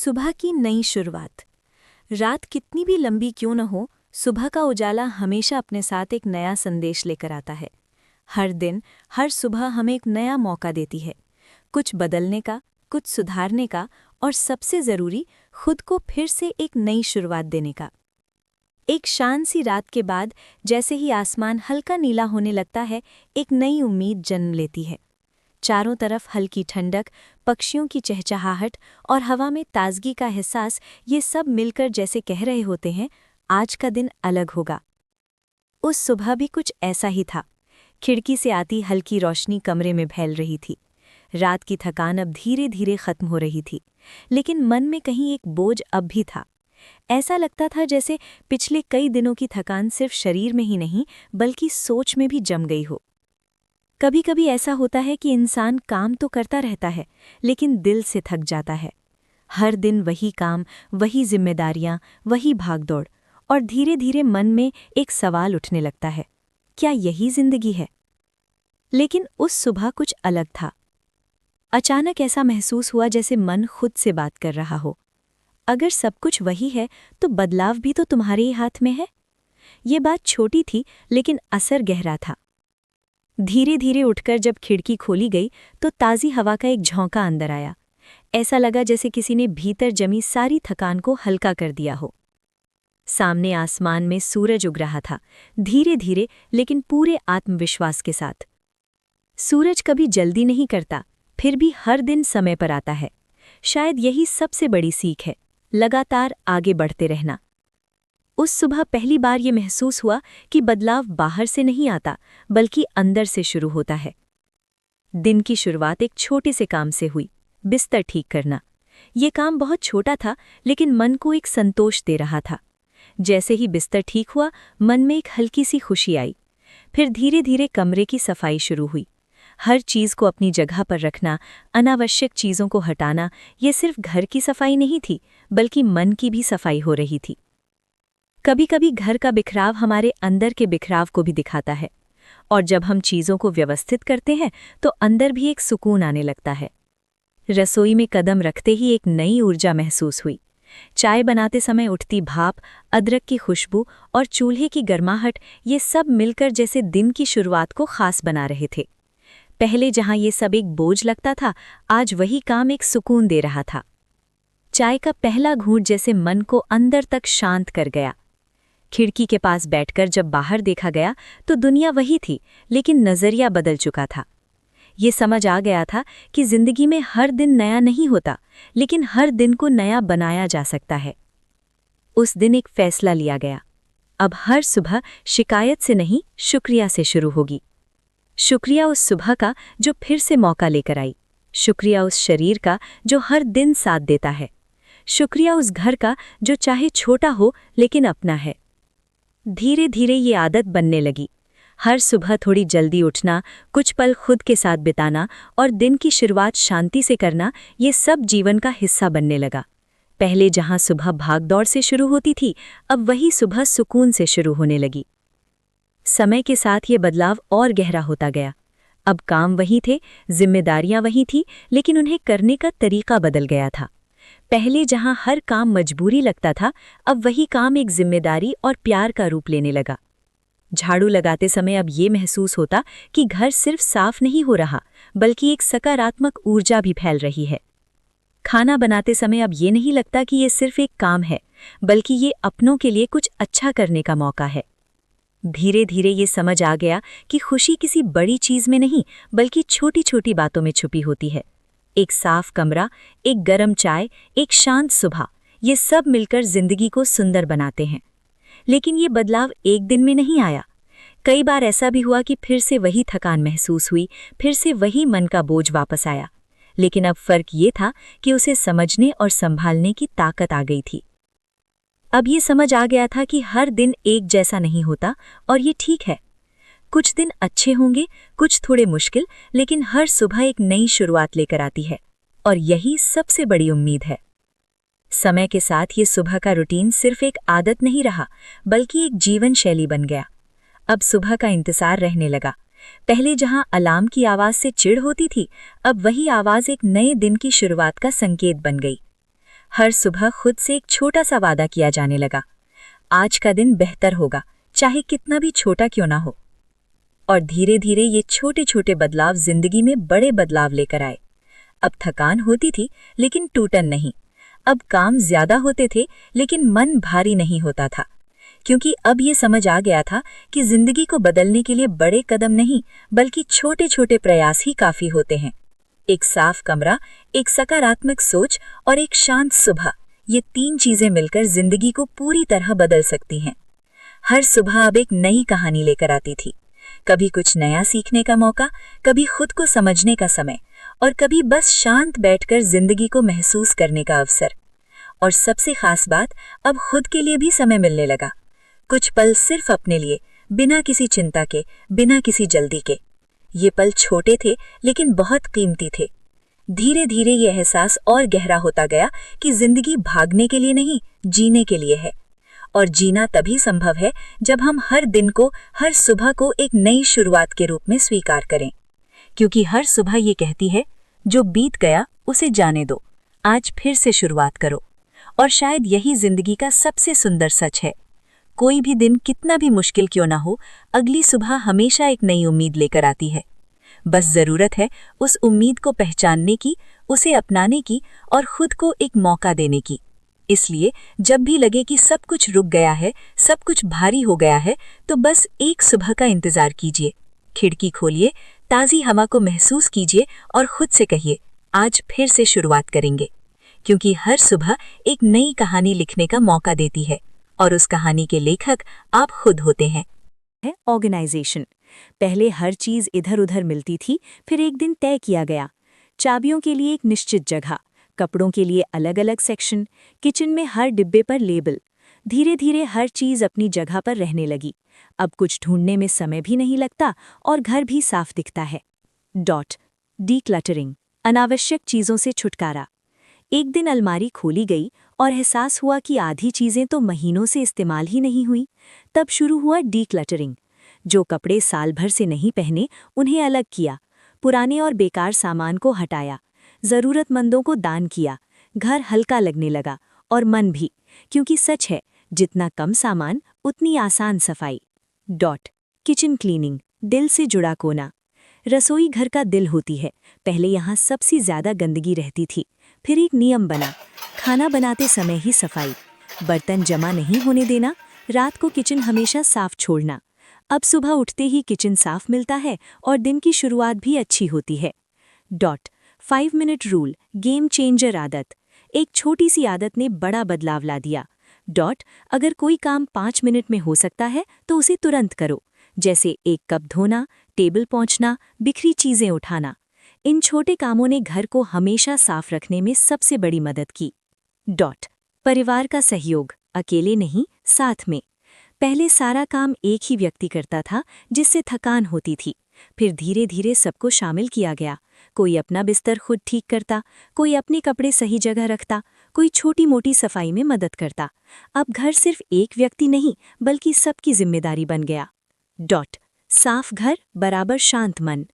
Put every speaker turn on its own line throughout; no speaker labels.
सुबह की नई शुरुआत। रात कितनी भी लंबी क्यों न हो, सुबह का उजाला हमेशा अपने साथ एक नया संदेश लेकर आता है। हर दिन, हर सुबह हमें एक नया मौका देती है, कुछ बदलने का, कुछ सुधारने का और सबसे ज़रूरी, खुद को फिर से एक नई शुरुआत देने का। एक शांत सी रात के बाद जैसे ही आसमान हल्का नीला होने लगता है, एक नई उम्मीद जन्म लेती है। चारों तरफ हल्की ठंडक, पक्षियों की चहचहाहट और हवा में ताजगी का एहसास, ये सब मिलकर जैसे कह रहे होते हैं, आज का दिन अलग होगा। उस सुबह भी कुछ ऐसा ही था। खिड़की से आती हल्की रोशनी कमरे में फैल रही थी। रात की थकान अब धीरे धीरे खत्म हो रही थी, लेकिन मन में कहीं एक बोझ अब भी था। ऐसा लगता था जैसे पिछले कई दिनों की थकान सिर्फ शरीर में ही नहीं, बल्कि सोच में भी जम गई हो। कभी कभी ऐसा होता है कि इंसान काम तो करता रहता है, लेकिन दिल से थक जाता है। हर दिन वही काम, वही जिम्मेदारियां, वही भागदौड़, और धीरे धीरे मन में एक सवाल उठने लगता है, क्या यही जिंदगी है? लेकिन उस सुबह कुछ अलग था। अचानक ऐसा महसूस हुआ जैसे मन खुद से बात कर रहा हो। अगर सब कुछ वही है, तो बदलाव भी तो तुम्हारे ही हाथ में है। ये बात छोटी थी, लेकिन असर गहरा था। धीरे धीरे उठकर जब खिड़की खोली गई, तो ताज़ी हवा का एक झोंका अंदर आया। ऐसा लगा जैसे किसी ने भीतर जमी सारी थकान को हल्का कर दिया हो। सामने आसमान में सूरज उग रहा था, धीरे धीरे लेकिन पूरे आत्मविश्वास के साथ। सूरज कभी जल्दी नहीं करता, फिर भी हर दिन समय पर आता है। शायद यही सबसे बड़ी सीख है, लगातार आगे बढ़ते रहना। उस सुबह पहली बार ये महसूस हुआ कि बदलाव बाहर से नहीं आता, बल्कि अंदर से शुरू होता है। दिन की शुरुआत एक छोटे से काम से हुई, बिस्तर ठीक करना। ये काम बहुत छोटा था, लेकिन मन को एक संतोष दे रहा था। जैसे ही बिस्तर ठीक हुआ, मन में एक हल्की सी खुशी आई। फिर धीरे धीरे कमरे की सफाई शुरू हुई। हर चीज़ को अपनी जगह पर रखना, अनावश्यक चीज़ों को हटाना, ये सिर्फ घर की सफाई नहीं थी, बल्कि मन की भी सफाई हो रही थी। कभी कभी घर का बिखराव हमारे अंदर के बिखराव को भी दिखाता है, और जब हम चीज़ों को व्यवस्थित करते हैं, तो अंदर भी एक सुकून आने लगता है। रसोई में कदम रखते ही एक नई ऊर्जा महसूस हुई। चाय बनाते समय उठती भाप, अदरक की खुशबू और चूल्हे की गर्माहट, ये सब मिलकर जैसे दिन की शुरुआत को खास बना रहे थे। पहले जहां ये सब एक बोझ लगता था, आज वही काम एक सुकून दे रहा था। चाय का पहला घूंट जैसे मन को अंदर तक शांत कर गया। खिड़की के पास बैठकर जब बाहर देखा गया, तो दुनिया वही थी, लेकिन नज़रिया बदल चुका था। ये समझ आ गया था कि जिंदगी में हर दिन नया नहीं होता, लेकिन हर दिन को नया बनाया जा सकता है। उस दिन एक फैसला लिया गया, अब हर सुबह शिकायत से नहीं, शुक्रिया से शुरू होगी। शुक्रिया उस सुबह का जो फिर से मौका लेकर आई। शुक्रिया उस शरीर का जो हर दिन साथ देता है। शुक्रिया उस घर का जो चाहे छोटा हो, लेकिन अपना है। धीरे धीरे ये आदत बनने लगी। हर सुबह थोड़ी जल्दी उठना, कुछ पल खुद के साथ बिताना और दिन की शुरुआत शांति से करना, ये सब जीवन का हिस्सा बनने लगा। पहले जहां सुबह भागदौड़ से शुरू होती थी, अब वही सुबह सुकून से शुरू होने लगी। समय के साथ ये बदलाव और गहरा होता गया। अब काम वही थे, जिम्मेदारियां वही थी, लेकिन उन्हें करने का तरीका बदल गया था। पहले जहां हर काम मजबूरी लगता था, अब वही काम एक जिम्मेदारी और प्यार का रूप लेने लगा। झाड़ू लगाते समय अब ये महसूस होता कि घर सिर्फ साफ नहीं हो रहा, बल्कि एक सकारात्मक ऊर्जा भी फैल रही है। खाना बनाते समय अब ये नहीं लगता कि ये सिर्फ एक काम है, बल्कि ये अपनों के लिए कुछ अच्छा करने का मौका है। धीरे धीरे ये समझ आ गया कि खुशी किसी बड़ी चीज में नहीं, बल्कि छोटी छोटी बातों में छुपी होती है। एक साफ कमरा, एक गरम चाय, एक शांत सुबह, ये सब मिलकर जिंदगी को सुंदर बनाते हैं। लेकिन ये बदलाव एक दिन में नहीं आया। कई बार ऐसा भी हुआ कि फिर से वही थकान महसूस हुई, फिर से वही मन का बोझ वापस आया। लेकिन अब फर्क ये था कि उसे समझने और संभालने की ताकत आ गई थी। अब ये समझ आ गया था कि हर दिन एक जैसा नहीं होता, और ये ठीक है। कुछ दिन अच्छे होंगे, कुछ थोड़े मुश्किल, लेकिन हर सुबह एक नई शुरुआत लेकर आती है, और यही सबसे बड़ी उम्मीद है। समय के साथ ये सुबह का रूटीन सिर्फ एक आदत नहीं रहा, बल्कि एक जीवन शैली बन गया। अब सुबह का इंतजार रहने लगा। पहले जहां अलार्म की आवाज से चिढ़ होती थी, अब वही आवाज एक नए दिन की शुरुआत का संकेत बन गई। हर सुबह खुद से एक छोटा सा वादा किया जाने लगा, आज का दिन बेहतर होगा, चाहे कितना भी छोटा क्यों ना हो। और धीरे धीरे ये छोटे छोटे बदलाव जिंदगी में बड़े बदलाव लेकर आए। अब थकान होती थी लेकिन टूटन नहीं। अब काम ज्यादा होते थे लेकिन मन भारी नहीं होता था, क्योंकि अब ये समझ आ गया था कि जिंदगी को बदलने के लिए बड़े कदम नहीं बल्कि छोटे छोटे प्रयास ही काफी होते हैं। एक साफ कमरा, एक सकारात्मक सोच और एक शांत सुबह, ये 3 चीजें मिलकर जिंदगी को पूरी तरह बदल सकती हैं। हर सुबह अब एक नई कहानी लेकर आती थी। कभी कुछ नया सीखने का मौका, कभी खुद को समझने का समय और कभी बस शांत बैठकर जिंदगी को महसूस करने का अवसर। और सबसे खास बात, अब खुद के लिए भी समय मिलने लगा। कुछ पल सिर्फ अपने लिए, बिना किसी चिंता के, बिना किसी जल्दी के। ये पल छोटे थे लेकिन बहुत कीमती थे। धीरे धीरे ये एहसास और गहरा होता गया कि जिंदगी भागने के लिए नहीं, जीने के लिए है। और जीना तभी संभव है जब हम हर दिन को, हर सुबह को एक नई शुरुआत के रूप में स्वीकार करें। क्योंकि हर सुबह ये कहती है, जो बीत गया उसे जाने दो, आज फिर से शुरुआत करो। और शायद यही जिंदगी का सबसे सुंदर सच है। कोई भी दिन कितना भी मुश्किल क्यों ना हो, अगली सुबह हमेशा एक नई उम्मीद लेकर आती है। बस जरूरत है उस उम्मीद को पहचानने की, उसे अपनाने की और खुद को एक मौका देने की। इसलिए जब भी लगे कि सब कुछ रुक गया है, सब कुछ भारी हो गया है, तो बस एक सुबह का इंतजार कीजिए। खिड़की खोलिए, ताज़ी हवा को महसूस कीजिए और खुद से कहिए, आज फिर से शुरुआत करेंगे। क्योंकि हर सुबह एक नई कहानी लिखने का मौका देती है और उस कहानी के लेखक आप खुद होते हैं। ऑर्गेनाइजेशन। पहले हर चीज इधर उधर मिलती थी, फिर एक दिन तय किया गया। चाबियों के लिए एक निश्चित जगह, कपड़ों के लिए अलग अलग सेक्शन, किचन में हर डिब्बे पर लेबल। धीरे धीरे हर चीज अपनी जगह पर रहने लगी। अब कुछ ढूंढने में समय भी नहीं लगता और घर भी साफ दिखता है। डीक्लटरिंग, अनावश्यक चीजों से छुटकारा। एक दिन अलमारी खोली गई और एहसास हुआ कि आधी चीजें तो महीनों से इस्तेमाल ही नहीं हुई। तब शुरू हुआ डीक्लटरिंग। जो कपड़े साल भर से नहीं पहने, उन्हें अलग किया, पुराने और बेकार सामान को हटाया, जरूरतमंदों को दान किया। घर हल्का लगने लगा और मन भी, क्योंकि सच है, जितना कम सामान उतनी आसान सफाई। किचन क्लीनिंग, दिल से जुड़ा कोना। रसोई घर का दिल होती है। पहले यहाँ सबसे ज्यादा गंदगी रहती थी। फिर एक नियम बना, खाना बनाते समय ही सफाई, बर्तन जमा नहीं होने देना, रात को किचन हमेशा साफ छोड़ना। अब सुबह उठते ही किचन साफ मिलता है और दिन की शुरुआत भी अच्छी होती है। 5 मिनट रूल, गेम चेंजर आदत। एक छोटी सी आदत ने बड़ा बदलाव ला दिया। अगर कोई काम 5 मिनट में हो सकता है तो उसे तुरंत करो, जैसे एक कप धोना, टेबल पहुंचना, बिखरी चीजें उठाना। इन छोटे कामों ने घर को हमेशा साफ रखने में सबसे बड़ी मदद की। परिवार का सहयोग, अकेले नहीं, साथ में। पहले सारा काम एक ही व्यक्ति करता था, जिससे थकान होती थी। फिर धीरे धीरे सबको शामिल किया गया। कोई अपना बिस्तर खुद ठीक करता, कोई अपने कपड़े सही जगह रखता, कोई छोटी मोटी सफाई में मदद करता। अब घर सिर्फ एक व्यक्ति नहीं बल्कि सबकी जिम्मेदारी बन गया। साफ घर बराबर शांत मन।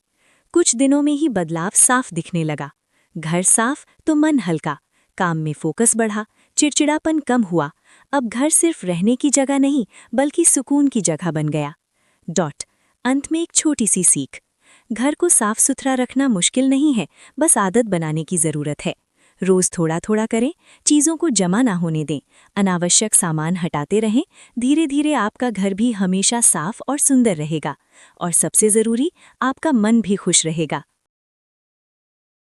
कुछ दिनों में ही बदलाव साफ दिखने लगा। घर साफ तो मन हल्का, काम में फोकस बढ़ा, चिड़चिड़ापन कम हुआ। अब घर सिर्फ रहने की जगह नहीं बल्कि सुकून की जगह बन गया। अंत में एक छोटी सी सीख, घर को साफ सुथरा रखना मुश्किल नहीं है, बस आदत बनाने की जरूरत है। रोज थोड़ा थोड़ा करें, चीज़ों को जमा ना होने दें, अनावश्यक सामान हटाते रहें। धीरे धीरे आपका घर भी हमेशा साफ और सुंदर रहेगा और सबसे ज़रूरी, आपका मन भी खुश रहेगा।